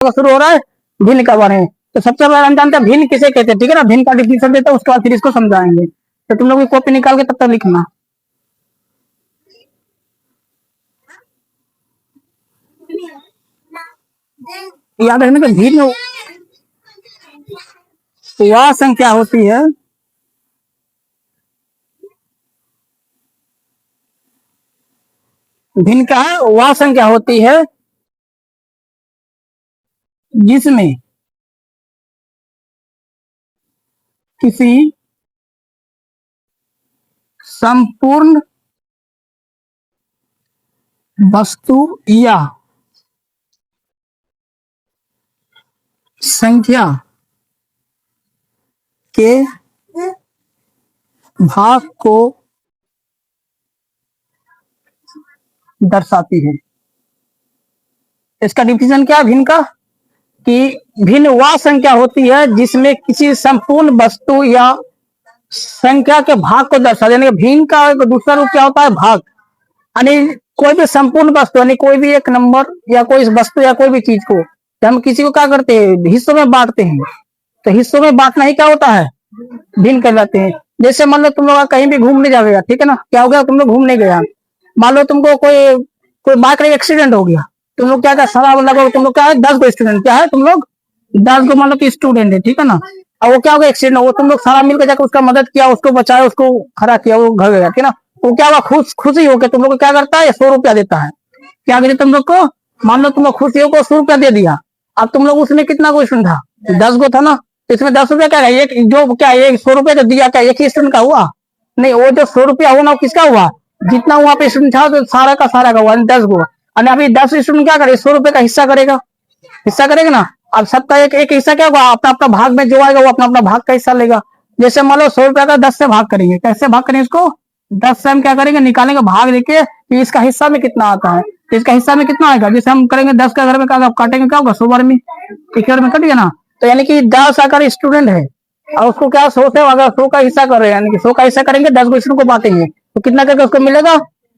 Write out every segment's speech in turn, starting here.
शुरू हो रहा है, भिन्न का बने। तो सबसे पहले हम जानते हैं भिन्न किसे कहते हैं, ठीक है ना। भिन्न का डिफिनेशन देते हैं, उसके बाद फिर इसको समझाएंगे। तो तुम लोग कॉपी निकाल के तब तक लिखना। याद रखना कि भिन्न वह संख्या होती है भिन्न का वह संख्या होती है जिसमें किसी संपूर्ण वस्तु या संख्या के भाग को दर्शाती है। इसका डिफिनेशन क्या है भिन्न का, कि भिन्न वह संख्या होती है जिसमें किसी संपूर्ण वस्तु या संख्या के भाग को दर्शाते हैं। भिन्न का एक दूसरा रूप क्या होता है, भाग। यानी कोई भी संपूर्ण वस्तु, यानी कोई भी एक नंबर या कोई वस्तु या कोई भी चीज को हम किसी को क्या करते हैं, हिस्सों में बांटते हैं। तो हिस्सों में बांटना ही क्या होता है, भिन्न कहलाते हैं। जैसे मान लो तुम लोग कहीं भी घूमने जाओगे, ठीक है ना, क्या हो गया, तुम लोग घूमने गया, मान लो तुमको कोई कोई बाइक का एक्सीडेंट हो गया, तुम लोग क्या सारा लगो, तुम लोग क्या है 10 गो स्टूडेंट, क्या है तुम लोग 10 गो मान लो कि स्टूडेंट है, ठीक है ना। और वो क्या हो गया एक्सीडेंट, वो तुम लोग सारा मिलकर जाकर उसका मदद किया, उसको बचाया, उसको खड़ा किया, वो घर गया, ठीक है ना। वो क्या हुआ, खुशी होकर तुम लोग को क्या करता है, 100 रुपया देता है। क्या कहते तुम लोग को, मान लो तुम लोग खुशी होकर 100 रुपया दे दिया। अब तुम लोग उसमें कितना गो स्टूडेंट था, 10 गो था ना। इसमें 10 रुपया क्या है, एक जो क्या है 100 रुपया जो दिया, क्या एक ही स्टूडेंट का हुआ नहीं, वो जो 100 रुपया हुआ ना किसका हुआ, जितना वहां पे स्टूडेंट था तो सारा का सारा का हुआ 10 गो। और अभी 10 स्टूडेंट क्या करे, 100 रुपये का हिस्सा करेगा ना। अब सबका एक एक हिस्सा क्या होगा, अपना अपना भाग में जो आएगा वो अपना अपना भाग का हिस्सा लेगा। जैसे मान लो 100 रुपया का 10 से भाग करेंगे, कैसे भाग करेंगे इसको, 10 से हम क्या करेंगे, निकालेंगे भाग देके कि इसका हिस्सा में कितना आता है। तो इसका हिस्सा में कितना आएगा, जैसे हम करेंगे 10 का घर में क्या काटेंगे, क्या होगा 100 बार में, एक बार में कट गया ना। तो यानी कि 10 अगर स्टूडेंट है और उसको क्या 100 से अगर 100 का हिस्सा कर रहे हैं, यानी कि 100 का हिस्सा करेंगे, 10 को स्टूडेंट को बांटेंगे, तो कितना करके उसको मिलेगा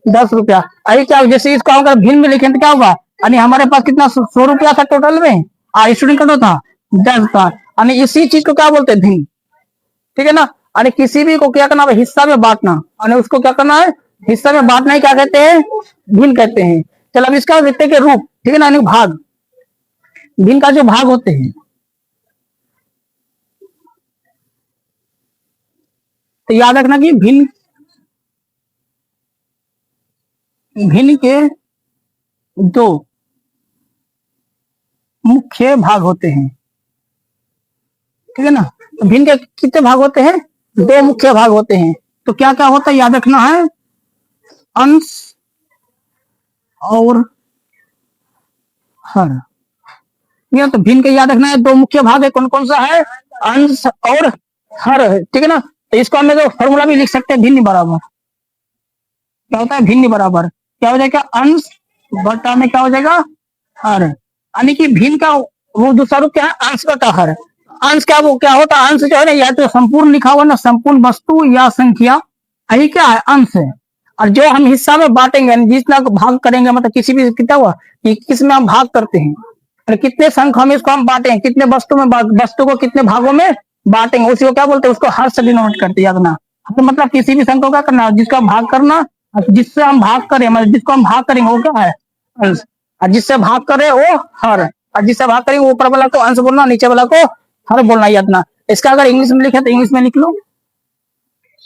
10 रुपया। अभी क्या, जैसे इसको अगर भिन्न में लिखें तो क्या होगा, यानी हमारे पास कितना 100 रुपया था टोटल में, और स्टूडेंट का था 10 था, यानी इसी चीज को क्या बोलते हैं, भिन्न, ठीक है ना। यानी किसी भी को क्या करना है, हिस्सा में बांटना, यानी उसको क्या करना है, हिस्सा में बांटना ही क्या कहते हैं, भिन्न कहते हैं। चलो अब इसका देखते हैं कि रूप, ठीक है ना, यानी भाग, भिन्न का जो भाग होते हैं। तो याद रखना कि भिन्न भिन्न के दो मुख्य भाग होते हैं, ठीक है ना। तो भिन्न के कितने भाग होते हैं, 2 मुख्य भाग होते हैं। तो क्या क्या होता है, याद रखना है, अंश और हर। ये तो भिन्न के याद रखना है, 2 मुख्य भाग है, कौन कौन सा है, अंश और हर है, ठीक है ना। तो इसको हम लोग फॉर्मूला भी लिख सकते हैं, भिन्न बराबर क्या होता है, भिन्न बराबर क्या हो जाएगा, अंश बटा में क्या हो जाएगा, हर। यानी कि भिन्न का वो दूसरा रूप क्या है, अंश बटा हर। अंश क्या वो क्या होता है, अंश जो है ना, या तो संपूर्ण लिखा हुआ ना, संपूर्ण वस्तु या संख्या, यही क्या है, अंश है। और जो हम हिस्सा में बांटेंगे, जितना भाग करेंगे, मतलब किसी भी कितना हुआ कि किसमें हम भाग करते हैं, और कितने संख्या में इसको हम बांटे, कितने वस्तु में वस्तु को कितने भागों में बांटेंगे, उसी को क्या बोलते हैं, उसको हर से डिनोट करते हैं, याद ना। तो मतलब किसी भी संख्या को क्या करना, जिसका भाग करना, जिससे हम भाग करें, मतलब जिसको हम भाग करेंगे वो क्या है, अंश। और जिससे भाग करे वो हर, और जिससे भाग करेंगे ऊपर वाला को अंश बोलना, नीचे वाला को हर बोलना, याद ना। इसका अगर इंग्लिश में लिखे तो इंग्लिश में लिख लो,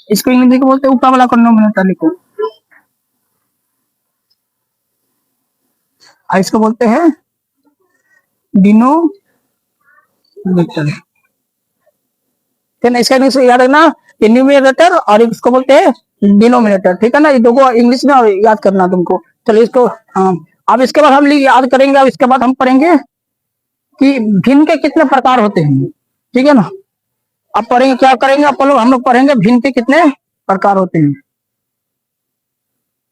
इसको इंग्लिश में बोलते हैं ऊपर वाला को डिनोमिनेटर लिखो, और इसको बोलते हैं डिनोमिनेटर, इसका इंग्लिश याद रखना, न्यूमरेटर और इसको बोलते हैं डिनोमिनेटर, ठीक है ना। ये दो इंग्लिश में याद करना तुमको। चलो इसको अब इसके बाद हम याद करेंगे, अब इसके बाद हम पढ़ेंगे कि भिन्न के कितने प्रकार होते हैं, ठीक है ना। अब पढ़ेंगे क्या करेंगे, हम लोग पढ़ेंगे भिन्न के कितने प्रकार होते हैं,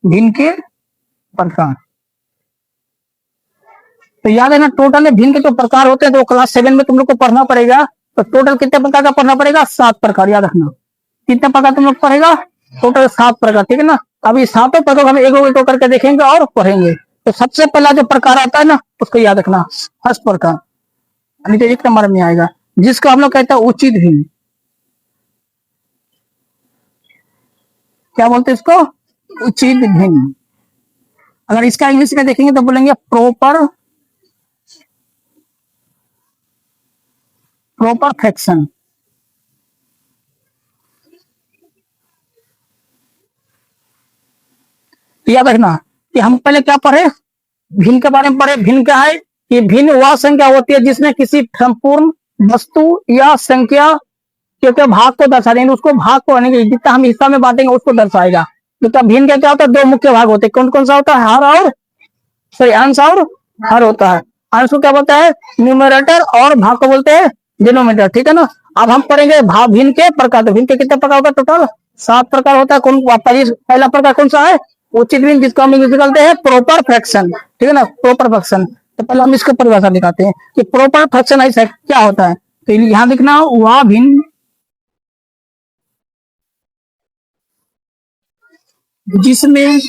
भिन्न के प्रकार। तो याद है ना, टोटल भिन्न के जो प्रकार होते हैं तो क्लास 7 में तुम लोग को पढ़ना पड़ेगा। तो टोटल कितने प्रकार का पढ़ना पड़ेगा, 7 प्रकार, याद रखना। कितने प्रकार तुम लोग पढ़ेगा, टोटल 7 प्रकार, ठीक है ना। अभी 7 प्रकार हम एक करके देखेंगे और पढ़ेंगे। तो सबसे पहला जो प्रकार आता है ना, उसको याद रखना, फर्स्ट प्रकार यानी कि 1 नंबर में आएगा, जिसको हम लोग कहते हैं उचित भिन्न। क्या बोलते हैं इसको? उचित भिन्न। अगर इसका इंग्लिश में देखेंगे तो बोलेंगे प्रॉपर फ्रैक्शन। याद रखना कि हम पहले क्या पढ़े, भिन्न के बारे में पढ़े। भिन्न क्या है? कि भिन्न वह संख्या होती है जिसमें किसी संपूर्ण वस्तु या संख्या के भाग को दर्शा देंगे, उसको भाग को यानी कि जितना हम हिस्सा में बांटेंगे उसको दर्शाएगा। तो भिन्न का क्या होता है? 2 मुख्य भाग होते हैं। कौन कौन सा होता है? हर और सॉरी अंश और हर होता है। अंश को क्या बोलते हैं? न्यूमरेटर, और भाग को बोलते हैं डिनोमिनेटर। ठीक है ना। अब हम पढ़ेंगे भाग भिन्न के प्रकार। तो भिन्न के कितने प्रकार होता है? टोटल 7 प्रकार होता है। कौन पहला प्रकार कौन सा है? उचित भिन्न, जिसको हम इंग्लिश में कहते हैं प्रॉपर फ्रैक्शन। ठीक है ना, प्रॉपर फ्रैक्शन। तो पहले हम इसको परिभाषा दिखाते हैं कि प्रॉपर फ्रैक्शन ऐसा क्या होता है। तो यहाँ लिखना वह भिन्न जिसमें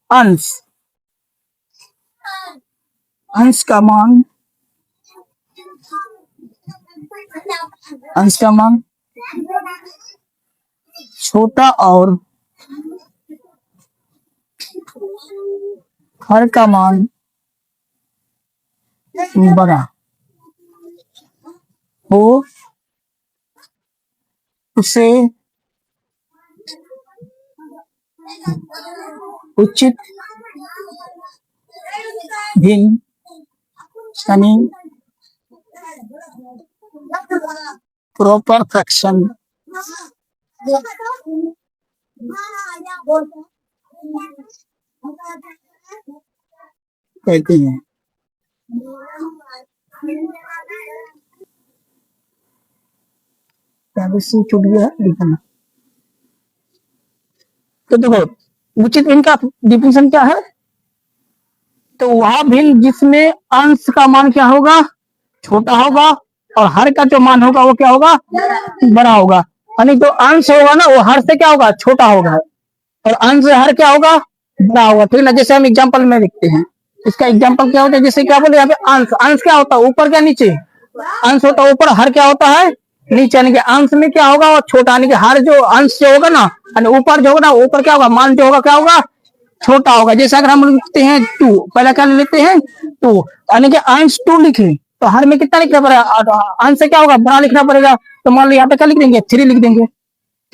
अंश अंश का मान अंश का मान छोटा और हर का मान बड़ा हो, उसे उचित भिन्न यानी प्रॉपर फ्रैक्शन कहते हैं। छूट गया लिखना। तो देखो उचित भिन्न का डिफिनेशन क्या है? तो वह भिन्न जिसमें अंश का मान क्या होगा? छोटा होगा, और हर का जो मान होगा वो क्या होगा? बड़ा होगा। यानी जो अंश होगा ना वो हर से क्या होगा? छोटा होगा, और अंश से हर क्या होगा? बड़ा होगा। ठीक है ना। जैसे हम एग्जाम्पल में लिखते हैं, इसका एग्जाम्पल क्या होता है? जैसे क्या बोले यहाँ पे अंश। अंश क्या होता है? ऊपर क्या नीचे? अंश होता है ऊपर, हर क्या होता है? नीचे। यानी कि अंश में क्या होगा? वो छोटा। यानी कि हर जो अंश जो होगा ना, यानी ऊपर जो होगा ना, ऊपर क्या होगा? मान जो होगा क्या होगा? छोटा होगा। जैसे अगर हम लिखते हैं 2, पहला क्या लिखते हैं? 2, यानी कि अंश 2 लिखे तो हर में कितना लिखना पड़ेगा? अंश से क्या होगा? बड़ा लिखना पड़ेगा। तो मान लो यहाँ पे क्या लिख देंगे? 3 लिख देंगे।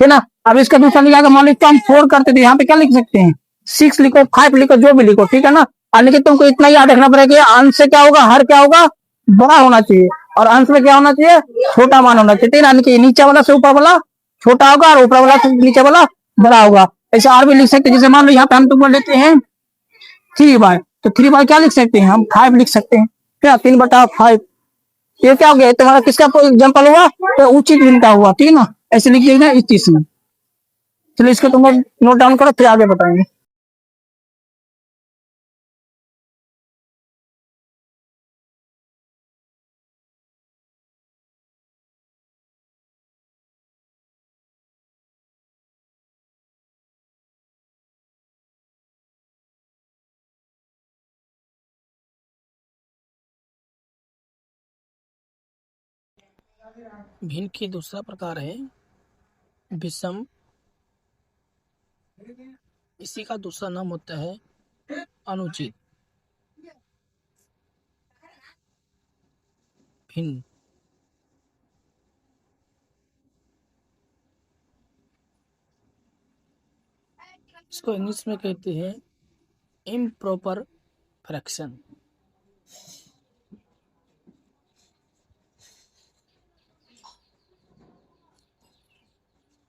है ना। अब इसका दूसरा लिखा, मान लीजिए हम 4 करते थे, यहाँ पे क्या लिख सकते हैं? 6 लिखो, 5 लिखो, जो भी लिखो। ठीक है ना। लेकिन तुमको इतना याद रखना पड़ेगा कि अंश से क्या होगा? हर क्या होगा? बड़ा होना चाहिए, और अंश में क्या होना चाहिए? छोटा मान होना चाहिए। यानी कि नीचे वाला से ऊपर वाला छोटा होगा, और ऊपर वाला से नीचे वाला बड़ा होगा। ऐसे और भी लिख सकते हैं। जैसे मान लो यहाँ पे हम तुमको लेते हैं 3 बार, तो 3 बार क्या लिख सकते हैं? हम 5 लिख सकते हैं। क्या 3/5? ये क्या हो गया? तुम्हारा किसका एग्जाम्पल हुआ? तो उचित भिन्न का हुआ। ठीक है ना। ऐसे लिख दीजिएगा इस चीज में। चलो इसको तुम नोट डाउन करो, फिर आगे बताएंगे। भिन्न की दूसरा प्रकार है विषम। इसी का दूसरा नाम होता है अनुचित भिन्न। इसको इंग्लिश में कहते हैं इम्प्रॉपर फ्रैक्शन।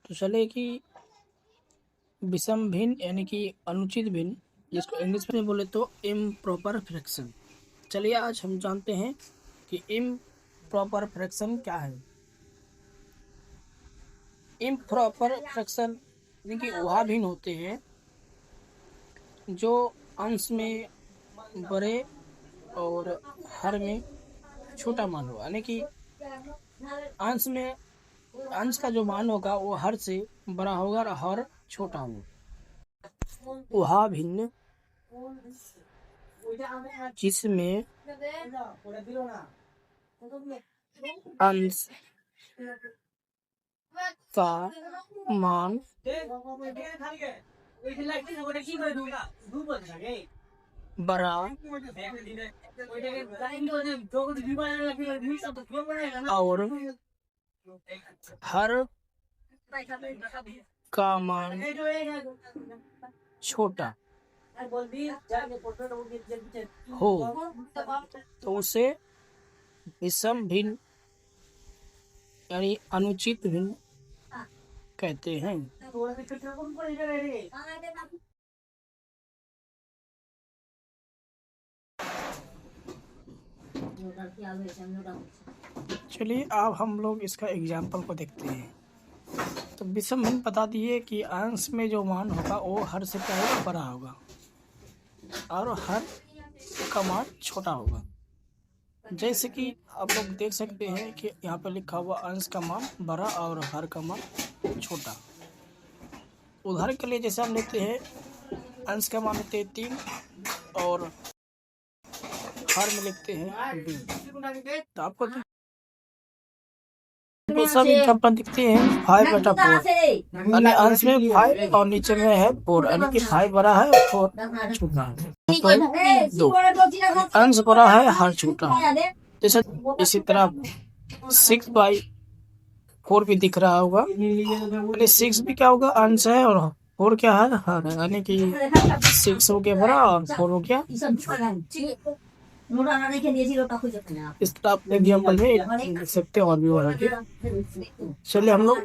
तो चले कि विषम भिन्न यानी कि अनुचित भिन्न, जिसको इंग्लिश में बोले तो इम्प्रॉपर फ्रैक्शन। चलिए आज हम जानते हैं कि इम्प्रॉपर फ्रैक्शन क्या है। इम्प्रॉपर फ्रैक्शन यानी कि वह भिन्न होते हैं जो अंश में बड़े और हर में छोटा मान हो। यानी कि अंश में अंश का जो मान होगा वो हर से बड़ा होगा और हर छोटा होगा। वह भिन्न जिसमें अंश का मान बड़ा और हर का मान छोटा हो तो उसे विषम भिन्न यानी अनुचित भिन्न कहते हैं। चलिए अब हम लोग इसका एग्जाम्पल को देखते हैं। तो विषम भिन्न बता दिए कि अंश में जो मान होगा वो हर से क्या होगा, बड़ा होगा और हर का मान छोटा होगा। जैसे कि आप लोग देख सकते हैं कि यहाँ पर लिखा हुआ अंश का मान बड़ा और हर का मान छोटा। उदाहरण के लिए जैसे हम लेते हैं अंश का मान लेते हैं 3 और हर में लिखते हैं 2। तो आपको सब एग्जाम्पल दिखते हैं 5/4 यानी अंश में 5 और नीचे में है 4 यानी कि 5 बड़ा है और 4 छोटा है। 2 अंश बड़ा है हर छोटा है। जैसे इसी तरह 6/4 भी दिख रहा होगा यानी 6 भी क्या होगा, अंश है और 4 क्या है, हर है यानी कि 6 हो गया बड़ा और 4 हो गया। इस तरह आप एग्जाम्पल में देख सकते हैं और भी और आगे। चलिए हम लोग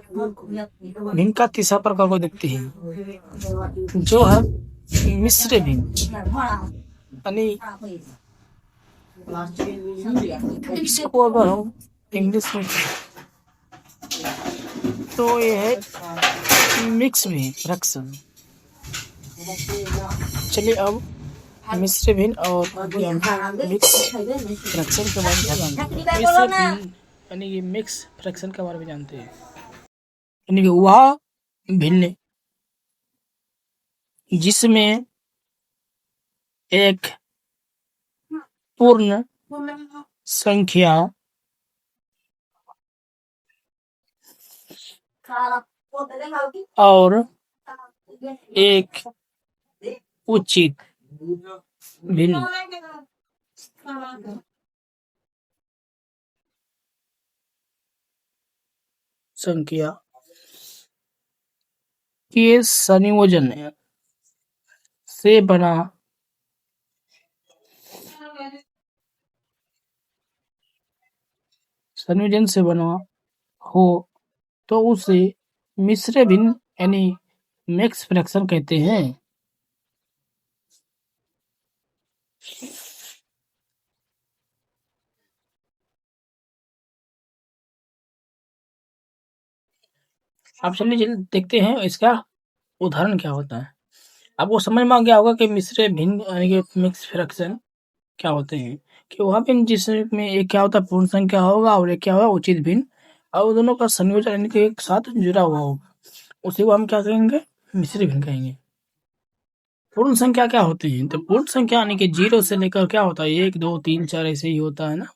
भिन्न का तीसरा प्रकार को देखते हैं जो है मिश्र भिन्न यानी इसको अगर हम इंग्लिश में तो ये है मिक्स भिन्न फ्रैक्शन। चलिए अब मिश्र भिन्न और मिक्स फ्रैक्शन के बारे में जानते हैं। यानी कि मिक्स फ्रैक्शन के बारे में जानते हैं यानी कि वह भिन्न जिसमें एक पूर्ण संख्या और एक उचित भिन्न संख्या के संयोजन से बना हो तो उसे मिश्र भिन्न यानी मिक्स फ्रैक्शन कहते हैं। अब चलिए देखते हैं इसका उदाहरण क्या होता है। आपको समझ में आ गया होगा कि मिश्र भिन्न यानी कि मिक्स फ्रैक्शन क्या होते हैं कि वहाँ पे जिसमें एक क्या होता है पूर्ण संख्या होगा और एक क्या होगा उचित भिन्न और दोनों का संयोजन यानी कि एक साथ जुड़ा हुआ होगा, उसी को हम क्या कहेंगे, मिश्र भिन्न कहेंगे। पूर्ण संख्या क्या होती है, तो पूर्ण संख्या यानी कि 0 से लेकर क्या होता है 1 2 3 4 ऐसे ही होता है ना।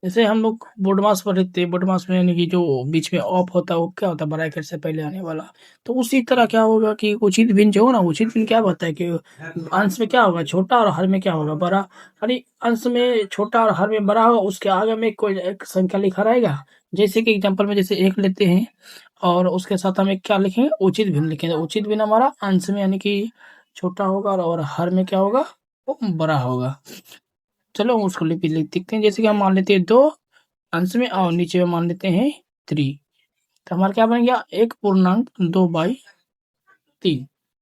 जैसे हम लोग बोर्ड मास पढ़े थे, बोर्ड मास में यानी कि जो बीच में ऑफ होता है वो क्या होता है ब्रैकेट से पहले आने वाला। तो उसी तरह क्या होगा कि उचित भिन्न जो हो ना, उचित भिन्न क्या होता है कि अंश में क्या होगा छोटा और हर में क्या होगा बड़ा। यानी अंश में छोटा और हर में बड़ा होगा, उसके आगे में कोई एक संख्या लिखा रहेगा। जैसे कि एग्जाम्पल में जैसे 1 लेते हैं और उसके साथ हम एक क्या लिखेंगे, उचित भिन्न लिखेंगे। उचित भिन्न हमारा अंश में यानी कि छोटा होगा और हर में क्या होगा, वो बड़ा होगा। चलो उसको लिख देखते हैं। जैसे कि हम मान लेते हैं 2 अंश में और नीचे में मान लेते हैं 3, तो हमारा क्या बन गया 1 पूर्णांक 2/3।